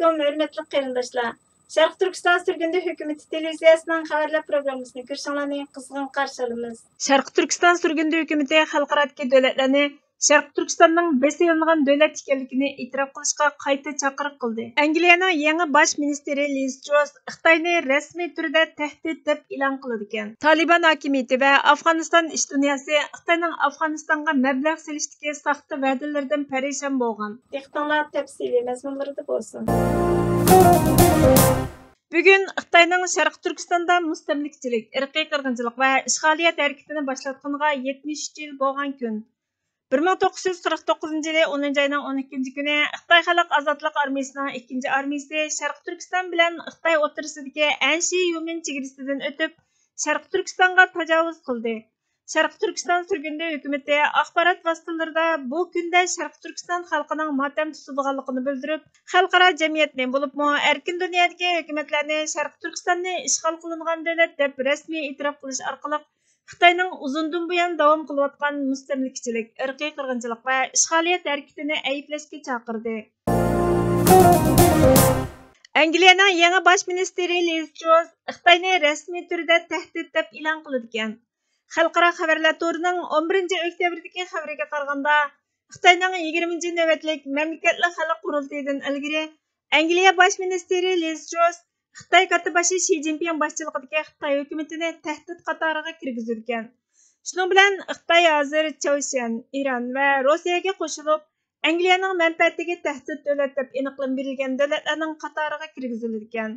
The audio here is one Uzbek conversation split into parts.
Assalamu hürmetli qarindoshlar. Sharq Turkiston sürgündü hökuməti televiziyasının xəbərlər proqramısını görüşənlərni qızğın qarşı alırıq. Sharq Turkiston sürgündü hökuməti xalqaradakı dövlətlərni Sharq Turkistonның besilingan dövlət ekanligini e'tirof qilishga qayta chaqiriq qildi. Angliyaning yangi bosh ministri Liz Truss Xitoyni rasmiy turda tahdid deb e'lon qildi ekan. Taliban hokimiyati va Afg'oniston ish dunyosi Xitoyning Afg'onistonga mablag' selishdagi saxta va'dalardan parishon bo'lgan. Diqqatlar tafsiliy mazmunlarida bo'lsin. Bugun Xitoyning Sharq Turkistonda mustamlikchilik, irqiy qirg'inchilik va ishg'oliyat harakatini boshlatganiga 73 yil bo'lgan kun. 1949 yılı 10. ayının 12. günü Xitay Xalq Azadlıq Armiyasının 2. armiyası Sharq Turkiston bilan Xitay o'rtasidagi Anshi Yumin chegarasidan o'tib Sharq Turkistonga tajovuz qildi. Sharq Turkiston sürgündü hökuməti axborot vositalarida bu kunda Sharq Turkiston xalqining motam tutadiganligini bildirib, xalqaro jamiyatni bo'libmi erkin dunyodagi hukumatlarni Sharq Turkistonni ishg'ol qilingan davlat deb rasmiy e'tirof qilish orqali Xitoyning uzundan buyon davom qilayotgan mustamlikchilik, irqiy qirg'inchilik va ishg'oliyat harakatini ayblashga chaqirdi. Angliyaning yangi bosh ministri Liz Truss Xitoyni rasmiy turda tahdid deb e'lon qildi ekan. Xalqaro xabarlar to'rining 11 oktyabrdagi xabariga qaraganda, Xitoyning 20 navbatlik mamlakatlar xalq qurultayidan ilgari Angliya bosh ministri Liz Truss Xitoy katibashi Xi Jinping boshchiligidagi Xitoy hukumatini tahdid qatoriga kirgizgan. Shuning bilan Xitoy hozir Choshan, Iran va Rossiyaga qo'shilib, Angliyaning manfaatiga tahdid davlat deb aniqlab berilgan davlatlarning qatoriga kirgizilgan.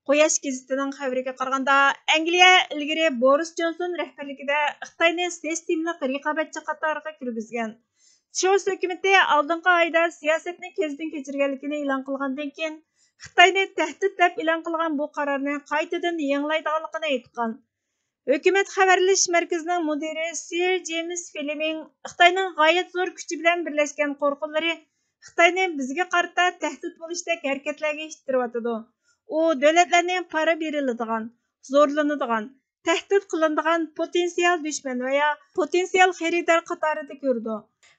Quyosh gazetining xabariga qaraganda, Angliya ilgari Boris Johnson rahbarligida Xitoyni sistemli raqobatchi qatoriga kirgizgan. Truss hukumati oldingi oyda siyosatni ko'zdan kechirganligini e'lon qilgandan keyin Xitoyni tahdid deb e'lon qilgan bu qarorni qaytadan yangilaydiganligini aytgan. Hukumat xabarlash markazining mudiri Sir James Fleming Xitoyning g'oyat zo'r kuchi bilan birlashgan qo'rquvlari Xitoyni bizga qarata tahdid bo'lishdek harakatlarga ittiryotidi. U davlatlarning pora beriladigan, zo'rlanadigan, tahdid qilinadigan potensial dushman va potensial xaridor qatorida ko'rdi.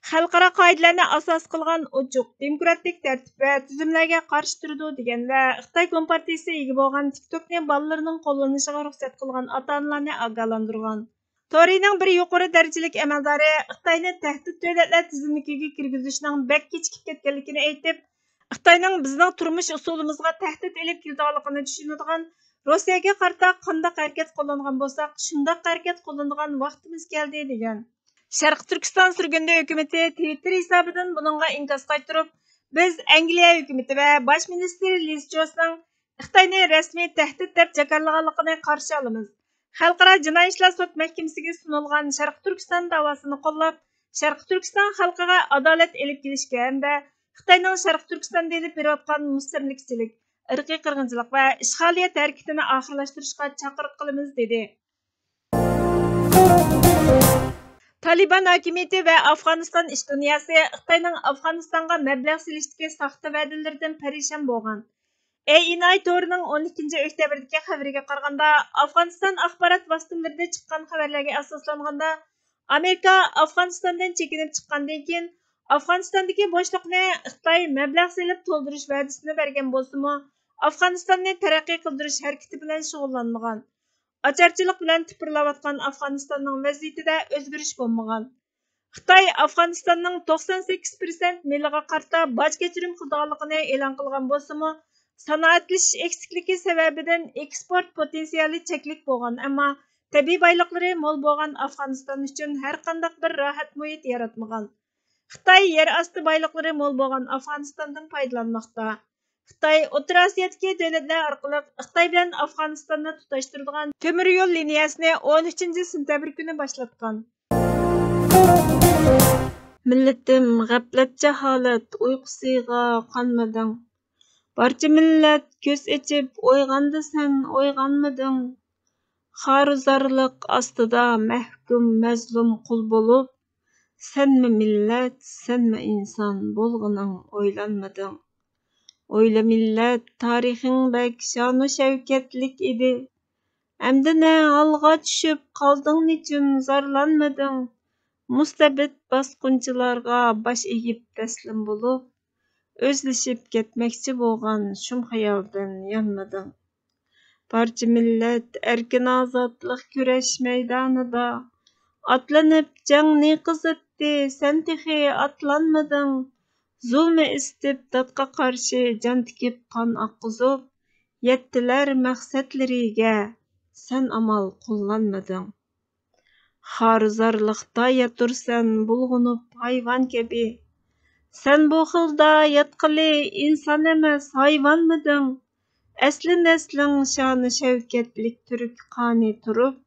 Xalqaro qoidalarni asos qilgan ochiq, demokratik tartib va tuzumlarga qarshi turdi degan va Xitoy Kompartiyasi ega bo'lgan TikTokni bolalarining qo'llanishiga ruxsat qilgan ota-onalarni ogohlantirgan. To'rining bir yuqori darajalik amaldori Xitoyni tahdid davlatlar tizimiga kirgizishning bak kechikib ketganligini aytib, Xitoyning bizning turmush usulimizga tahdid elib kelganligini tushunadigan, Rossiyaga qarata qanday harakat qo'llangan bo'lsak, shunday harakat qo'llanadigan vaqtimiz keldi degan. Sharq Turkiston sürgündü hökuməti Twitter hisobidan buningga inkos qaytarib, biz Angliya hökuməti va bosh ministri Liz Trussning Xitoyni rasmiy tahdid deb jakarlaganligini qarshi olamiz. Xalqaro jinoiy ishlar sud mahkamasiga sunilgan Sharq Turkiston da'vosini qo'llab, Sharq Turkiston xalqiga adolat elib kelishga hamda Xitoyning Sharq Turkistonda elib berayotgan mustamlikchilik, irqiy qirg'inchilik va ishg'oliyat harakatini oxirlashtirishga chaqiriq qilamiz dedi. Taliban hokimiyati va Afg'oniston ish dunyosi Xitoyning Afg'onistonga mablag' selishdagi saxta va'dalardan parishon bo'lgan. ANI to'rining 12 oktyabrdagi xabariga qaraganda, Afg'oniston axborot vositalarida chiqqan xabarlarga asoslanganda, Amerika Afg'onistondan chekinib chiqqandan keyin Afg'onistondagi bo'shliqni Xitoy mablag' selib to'ldirish va'dasini bergan bo'lsa-mu, Afg'onistonni taraqqiy qildirish harakati bilan shug'ullanmagan. Ocharchilik bilan tipirlayotgan Afg'onistonning vaziyatida o'zgarish bo'lmagan. Xitoy Afg'onistonning 98% milliga qarata boj kechirim qilganligini e'lon qilgan bo'lsa-mu, sanoatlashish eksikliigi sababidan eksport potensiali cheklik bo'lgan, ammo tabiiy boyliqlari mo'l bo'lgan Afg'oniston uchun har qanday bir rohat muhit yaratmagan. Xitoy yer osti boyliqlari mo'l bo'lgan Afg'onistondan foydalanmoqda. Xitoy O'rta Osiyodagi davlatlar orqali Xitoy bilan Afg'onistonni tutashtiradigan temir yo'l liniyasini 13-sentabr kuni boshlatgan. Millatim g'aflatcha holat, uyqusiga qonmading. Barcha millat ko'z ochib o'yg'andi, sen o'yg'onmading. Xaruzorlik ostida mahkum mazlum qul bo'lib, senmi millat, senmi inson bo'lganing o'ylanmading. O'yla millat, tarixing bak shonu shavkatlik edi. Endi ne halga tushib qolding nechun zorlanmading. Mustabid bosqinchilarga bosh egib taslim bo'lib, özleşip ketmekçi bolgan şum hayaldan yanmadın. Barcha millet erkin azatlık güreş meydanida atlanıp jangni kızıttı, sen tehi atlanmadın. Zulmü istip datqa qarşı can tikip kan akkuzup, yettiler maqsadlariga, sen amal kullanmadın. Haruzarlıqda yatursan bulğunup hayvan kebi, sen bu xilda yatqılı insan emas hayvanmıdın? Asli neslin şanı şevketlik türk qani turup,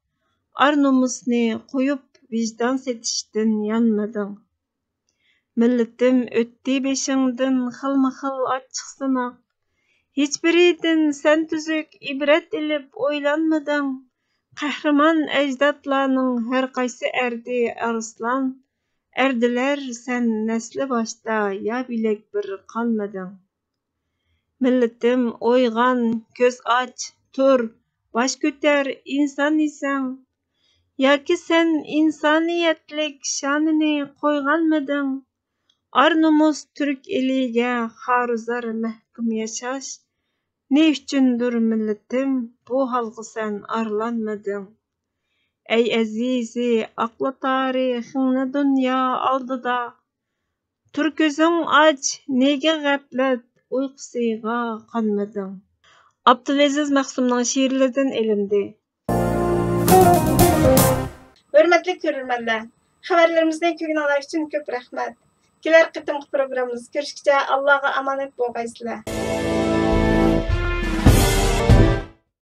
ar-nomusni qo'yib vijdon setishdan yanmading. Millatim o'tdi beshingdan xilma-xil ochiq sinoq. Hech biridan sen tuzuk ibrat ilib o'ylanmading. Qahramon ajdodlarning har qaysi erdi arslan. Erdilar sen nesli boshda ya bilek bir qolmading. Millatim o'yg'on, ko'z och, tur, bosh ko'tar, inson isen. Yoki sen insoniyatlik sha'nini qo'yganmiding? Ar-nomus turk eliga haruzar mahkum yashash. Ne uchundur millatim bu halga sen arlanmading? Ey azizi, aqla tarixingni dunyo oldida. Tur ko'zing och, nega g'aflat uyqusiga qonmading? Abdulaziz Mahsumning she'rlaridan ilindi. Hörmətli görürmənlər, xəbərlərimizdən kögün alaq üçün köp rəhmət. Kelər qitimki programımız görüşkəcə Allah'a amanet bolğaysızlar.